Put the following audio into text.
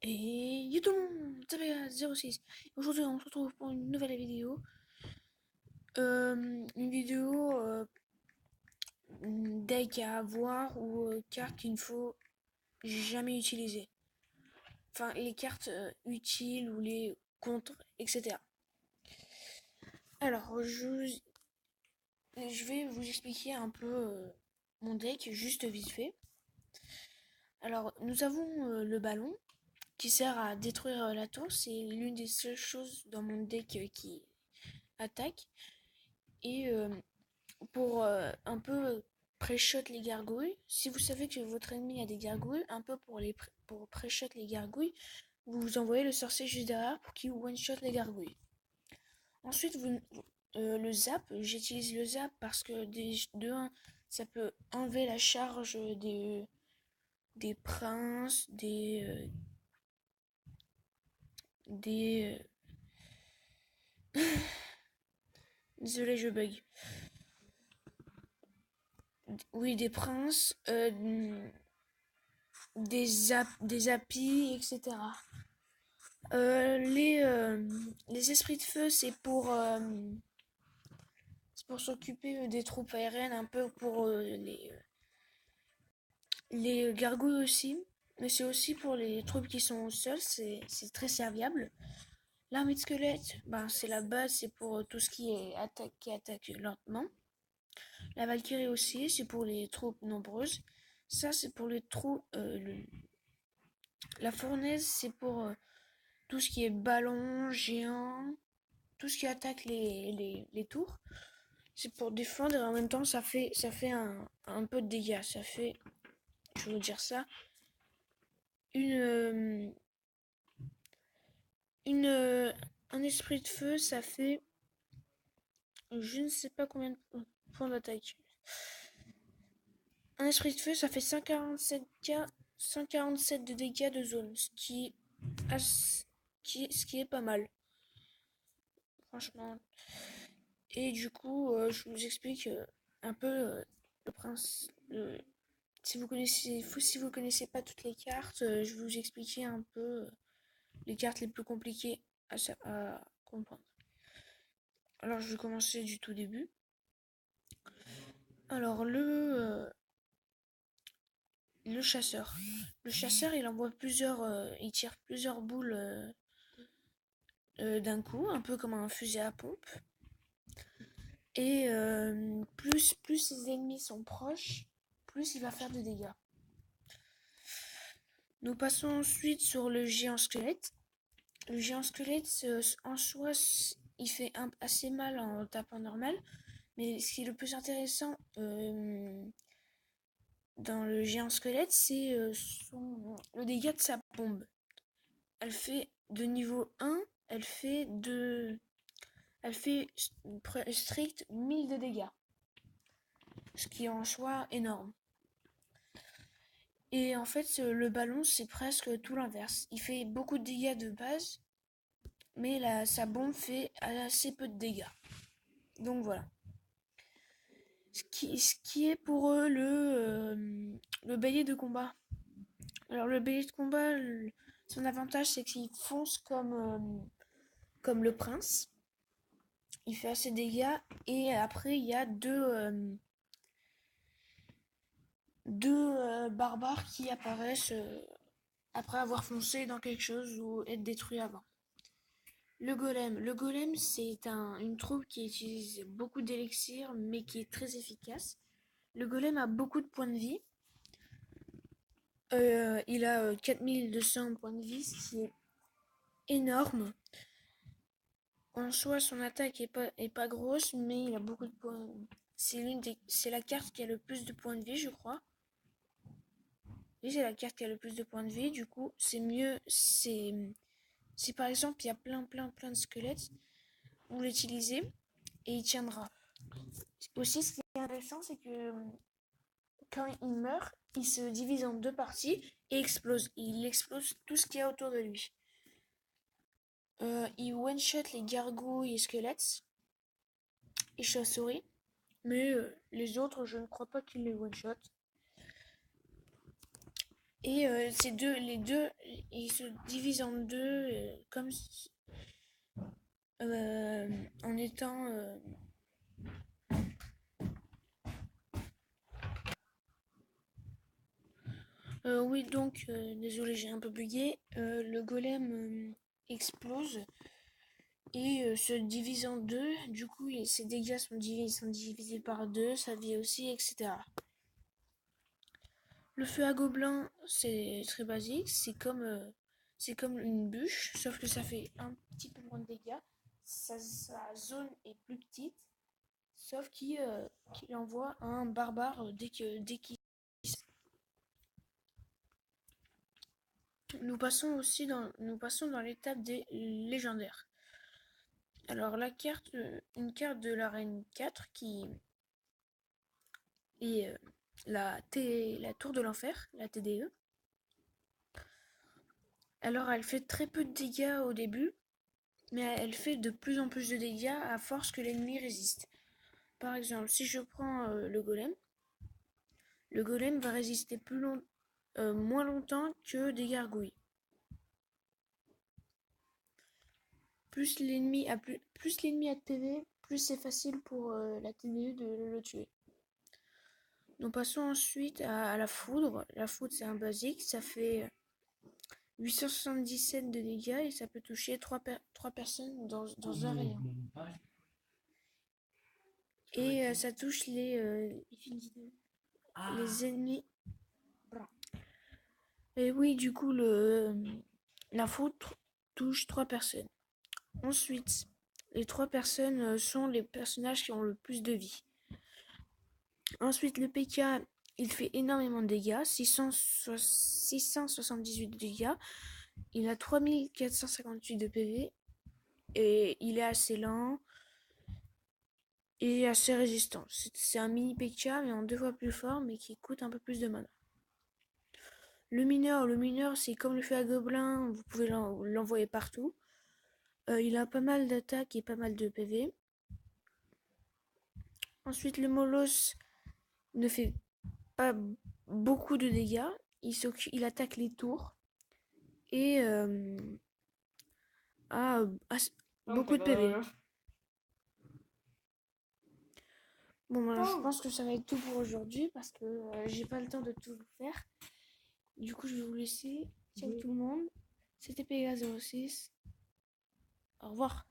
Et yo tout le monde, c'est PA06. Aujourd'hui, on se retrouve pour une nouvelle vidéo. Une deck à avoir ou cartes qu'il ne faut jamais utiliser. Enfin, les cartes utiles ou les contre, etc. Alors, je vais vous expliquer un peu mon deck, juste vite fait. Alors, nous avons le ballon qui sert à détruire la tour. C'est l'une des seules choses dans mon deck qui attaque. Et pour un peu pré-shot les gargouilles. Si vous savez que votre ennemi a des gargouilles, un peu pour pré-shot les gargouilles, vous envoyez le sorcier juste derrière pour qu'il one-shot les gargouilles. Ensuite, le zap, j'utilise le zap parce que de 1, ça peut enlever la charge des princes, des désolé, je bug. Oui, des princes, des appis, etc. Les esprits de feu, c'est pour s'occuper des troupes aériennes, un peu pour les gargouilles aussi. Mais c'est aussi pour les troupes qui sont au sol, c'est très serviable. L'armée de squelette, ben, c'est la base, c'est pour tout ce qui attaque lentement. La Valkyrie aussi, c'est pour les troupes nombreuses. Ça, c'est pour les troupes. La fournaise, c'est pour tout ce qui est ballon, géant, tout ce qui attaque les tours. C'est pour défendre et en même temps ça fait un peu de dégâts. Ça fait, je vais vous dire ça, une, euh, une, un esprit de feu, ça fait, je ne sais pas combien de points d'attaque. Un esprit de feu, ça fait 147 de dégâts de zone, ce qui est pas mal, franchement. Et du coup, je vous explique un peu le principe. Si vous connaissez pas toutes les cartes, je vais vous expliquer un peu les cartes les plus compliquées à comprendre. Alors, je vais commencer du tout début. Alors, le chasseur. Le chasseur, il envoie il tire plusieurs boules d'un coup, un peu comme un fusil à pompe. Et plus ses ennemis sont proches, plus il va faire de dégâts. Nous passons ensuite sur le géant squelette. Le géant squelette, en soi, il fait assez mal en tapant normal. Mais ce qui est le plus intéressant dans le géant squelette, c'est le dégât de sa bombe. Elle fait de niveau 1, elle fait strict 1000 de dégâts. Ce qui est en soi énorme. Et en fait, le ballon, c'est presque tout l'inverse. Il fait beaucoup de dégâts de base, mais sa bombe fait assez peu de dégâts. Donc voilà. Ce qui est pour eux le bélier de combat. Alors le bélier de combat, son avantage c'est qu'il fonce comme le prince. Il fait assez de dégâts et après il y a deux barbares qui apparaissent après avoir foncé dans quelque chose ou être détruit avant. Le golem c'est une troupe qui utilise beaucoup d'élixir mais qui est très efficace. Le golem a beaucoup de points de vie. Il a 4200 points de vie, ce qui est énorme. En soi, son attaque est pas grosse, mais il a beaucoup de points. C'est la carte qui a le plus de points de vie, je crois. Oui, c'est la carte qui a le plus de points de vie. Du coup, c'est mieux. Si par exemple il y a plein de squelettes, vous l'utilisez et il tiendra. Aussi, ce qui est intéressant, c'est que quand il meurt, il se divise en deux parties et explose. Il explose tout ce qu'il y a autour de lui. Il one-shot les gargouilles et squelettes et chauves-souris. Mais les autres, je ne crois pas qu'il les one-shot. Et les deux, ils se divisent en deux, en étant. Oui, donc, désolé, j'ai un peu bugué. Le golem explose et se divise en deux. Du coup, ses dégâts sont divisés par deux, sa vie aussi, etc. Le feu à gobelin, c'est très basique. C'est comme une bûche, sauf que ça fait un petit peu moins de dégâts. Sa zone est plus petite, sauf qu'il envoie un barbare dès qu'il. Nous passons dans l'étape des légendaires. Alors une carte de l'arène 4 qui est la tour de l'enfer, la TDE. Alors elle fait très peu de dégâts au début, mais elle fait de plus en plus de dégâts à force que l'ennemi résiste. Par exemple, si je prends le golem va résister moins longtemps que des gargouilles. Plus l'ennemi a de PV, plus c'est facile pour la TDE de le tuer. Nous passons ensuite à la foudre. La foudre, c'est un basique, ça fait 877 de dégâts et ça peut toucher 3 personnes dans un rayon. Et ça touche les ennemis. Et oui, du coup, la foudre touche 3 personnes. Ensuite, les 3 personnes sont les personnages qui ont le plus de vie. Ensuite, le PK, il fait énormément de dégâts, 678 de dégâts. Il a 3458 de PV. Et il est assez lent et assez résistant. C'est un mini PK, mais en 2 fois plus fort, mais qui coûte un peu plus de mana. Le mineur, c'est comme le feu à gobelin, vous pouvez l'envoyer partout. Il a pas mal d'attaques et pas mal de PV. Ensuite, le Molos ne fait pas beaucoup de dégâts. Il attaque les tours et a beaucoup de PV. Bon, ben, je pense que ça va être tout pour aujourd'hui parce que j'ai pas le temps de tout faire. Du coup, je vais vous laisser. Ciao tout le monde. C'était Pega06. Au revoir.